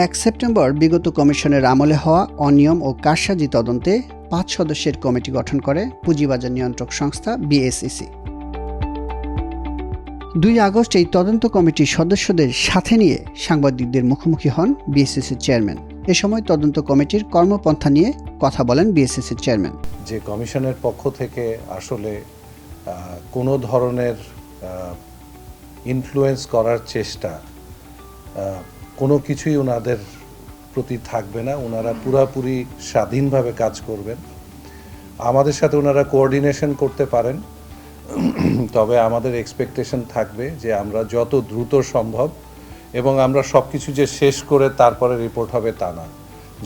1 September বিগত কমিশনের আমলে হওয়া অনিয়ম ও কারসাজি তদন্তে 5 সদস্যের কমিটি গঠন করে পুঁজিবাজার নিয়ন্ত্রক সংস্থা বিএসইসি। 2 আগস্ট এই তদন্ত কমিটির সদস্যদের সাথে নিয়ে সাংবাদিকদের মুখোমুখি হন বিএসইসির চেয়ারম্যান। এ সময় তদন্ত কমিটির কর্মপন্থা নিয়ে কথা বলেন বিএসইসির চেয়ারম্যান। যে কমিশনের পক্ষ থেকে আসলে কোনো ধরনের ইনফ্লুয়েন্স করার চেষ্টা কোনো কিছুই ওনাদের প্রতি থাকবে না। ওনারা পুরাপুরি স্বাধীনভাবে কাজ করবেন। আমাদের সাথে ওনারা কোঅর্ডিনেশন করতে পারেন, তবে আমাদের এক্সপেকটেশন থাকবে যে আমরা যত দ্রুত সম্ভব, এবং আমরা সব কিছু যে শেষ করে তারপরে রিপোর্ট হবে তা না,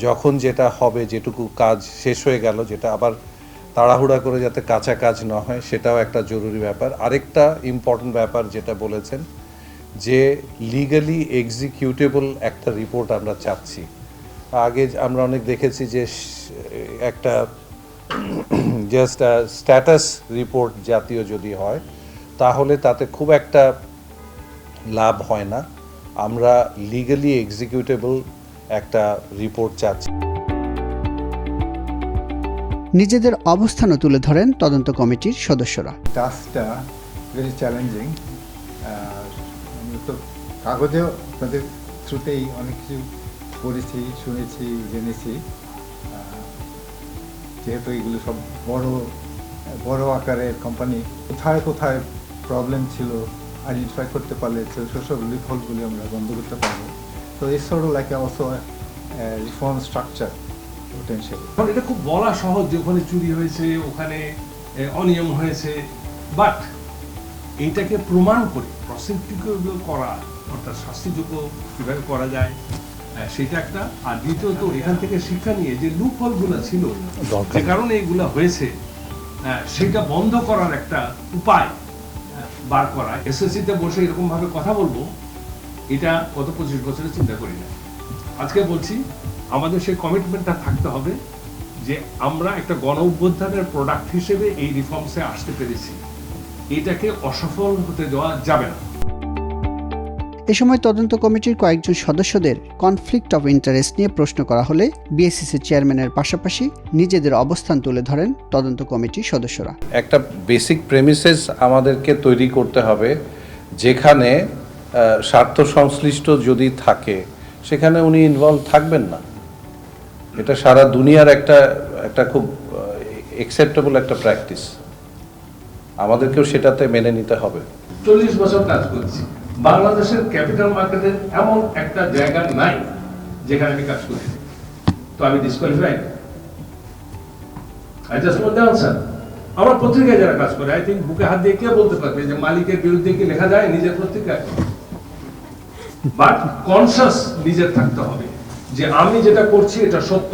যখন যেটা হবে, যেটুকু কাজ শেষ হয়ে গেল, যেটা আবার তাড়াহুড়া করে যাতে কাঁচা কাজ না হয়, সেটাও একটা জরুরি ব্যাপার। আরেকটা ইম্পর্টেন্ট ব্যাপার যেটা বলেছেন যে লিগালি এক্সিকিউটেবল একটা রিপোর্ট আমরা চাচ্ছি। আগে আমরা অনেক দেখেছি যে একটা জাস্ট স্ট্যাটাস রিপোর্ট জাতীয় যদি হয় তাহলে তাতে খুব একটা লাভ হয় না। আমরা লিগালি এক্সিকিউটেবল একটা রিপোর্ট চাচ্ছি। নিজেদের অবস্থানও তুলে ধরেন তদন্ত কমিটির সদস্যরা। টাস্কটা ভেরি চ্যালেঞ্জিং। আমি তো কাগজেও আপনাদের থ্রুতেই অনেক কিছু পড়েছি, শুনেছি, জেনেছি। যেহেতু এগুলো সব বড় আকারের কোম্পানি, কোথায় কোথায় প্রবলেম ছিল আইডেন্টিফাই করতে পারলে সেসব লিপহোলগুলি আমরা বন্ধ করতে পারবো। তো এই sort like also reform structure potential. এটা খুব বলা সহজ যে ওখানে চুরি হয়েছে, ওখানে অনিয়ম হয়েছে, বাট এইটাকে প্রমাণ করে প্রসিকিউটেবল করা, অর্থাৎ শাস্তিযোগ্য কীভাবে করা যায় সেটা একটা। আর দ্বিতীয়ত এখান থেকে শিক্ষা নিয়ে যে লুপহোলগুলো ছিল, যে কারণে এগুলো হয়েছে, সেটা বন্ধ করার একটা উপায় বার করা। এসএসসিতে বসে এরকমভাবে কথা বলবো, এটা গত 25 বছরে চিন্তা করি না। আজকে বলছি আমাদের সেই কমিটমেন্টটা থাকতে হবে যে আমরা একটা গণ অভ্যুত্থানের প্রোডাক্ট হিসেবে এই রিফর্মসে আসতে পেরেছি, এটাকে অসফল হতে দেওয়া যাবে না। এ সময় তদন্ত কমিটির কয়েকজন সদস্যদের কনফ্লিক্ট অফ ইন্টারেস্ট নিয়ে প্রশ্ন করা হলে বিএসইসির চেয়ারম্যানের পাশাপাশি নিজেদের অবস্থান তুলে ধরেন তদন্ত কমিটির সদস্যরা। একটা বেসিক প্রেমিসেস আমাদেরকে তৈরি করতে হবে, যেখানে স্বার্থ সংশ্লিষ্ট যদি থাকে সেখানে উনি ইনভলভ থাকবেন না। এটা সারা দুনিয়ার একটা খুব অ্যাকসেপ্টেবল একটা প্র্যাকটিস, আমাদেরকেও সেটাতে মেনে নিতে হবে। 40 বছর কাজ করছি, বাংলাদেশের ক্যাপিটাল মার্কেটের এমন একটা জায়গা নাই যেখানে আমি কাজ করি, তো আমি disqualified? I just want the answer. আমার পত্রিকায় যারা কাজ করে, আই থিঙ্ক বুকে হাত দিয়ে কে বলতে পারবে যে মালিকের বিরুদ্ধে কি লেখা যায় নিজের পত্রিকায়? বাট কনসাস নিজের থাকতে হবে যে আমি যেটা করছি এটা সত্য,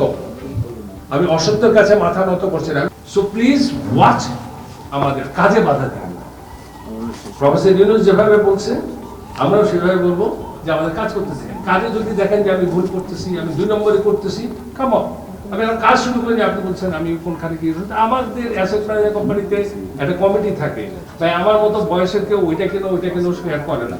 আমি অসত্যের কাছে মাথা নত করছি না। সো প্লিজ ওয়াচ, আমাদের কাজে বাধা দিন। প্রফেসর ইউনূস যেভাবে বলছে আমরাও সেভাবে বলবো যে আমাদের কাজ করতেছি। কাজে যদি দেখেন যে আমি ভুল করতেছি, আমি 2 নম্বরে করতেছি, কাম অন, আমি এখন কাজ শুরু করি। আপনি বলছেন আমি কোনখানে কি, আমাদের অ্যাসেট ম্যানেজার কোম্পানিতে একটা কমিটি থাকে, তাই আমার মতো বয়সের কেউ ওইটা কেন শেয়ার করে না।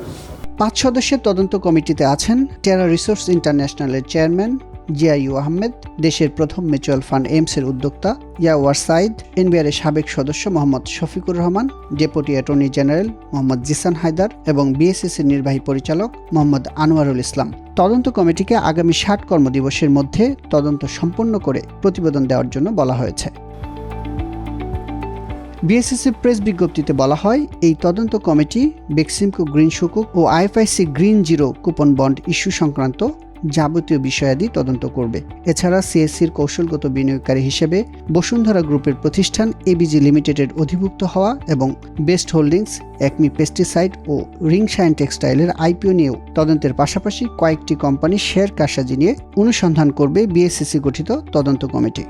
5 সদস্যের তদন্ত কমিটিতে আছেন টেরা রিসোর্স ইন্টারন্যাশনালের চেয়ারম্যান জিয়াইউ আহমেদ, দেশের প্রথম মিউচুয়াল ফান্ড এমসের উদ্যোক্তা ইয়াওয়ার সাইদ, এনবিআরের সাবেক সদস্য Mohammad Shafiqur Rahman, deputy attorney general Mohammad Jisan Haider এবং বিএসইসির নির্বাহী পরিচালক মোহাম্মদ আনোয়ারুল ইসলাম। তদন্ত কমিটিকে আগামী 60 কর্মদিবসের মধ্যে তদন্ত সম্পন্ন করে প্রতিবেদন দেওয়ার জন্য বলা হয়েছে। বিএসইসির প্রেস বিজ্ঞপ্তিতে বলা হয়, এই তদন্ত কমিটি বেক্সিমকো গ্রিন সুকুক ও IFIC green zero coupon bond issue সংক্রান্ত যাবতীয় বিষয়াদি তদন্ত করবে। এছাড়া সিএসসির কৌশলগত বিনিয়োগকারী হিসেবে বসুন্ধরা গ্রুপের প্রতিষ্ঠান এবিজি লিমিটেডের অধিভুক্ত হওয়া এবং বেস্ট হোল্ডিংস, একমি পেস্টিসাইড ও রিংশাইন টেক্সটাইলের আইপিও নিয়েও তদন্তের পাশাপাশি কয়েকটি কোম্পানির শেয়ার কারসাজি নিয়ে অনুসন্ধান করবে বিএসইসি গঠিত তদন্ত কমিটি।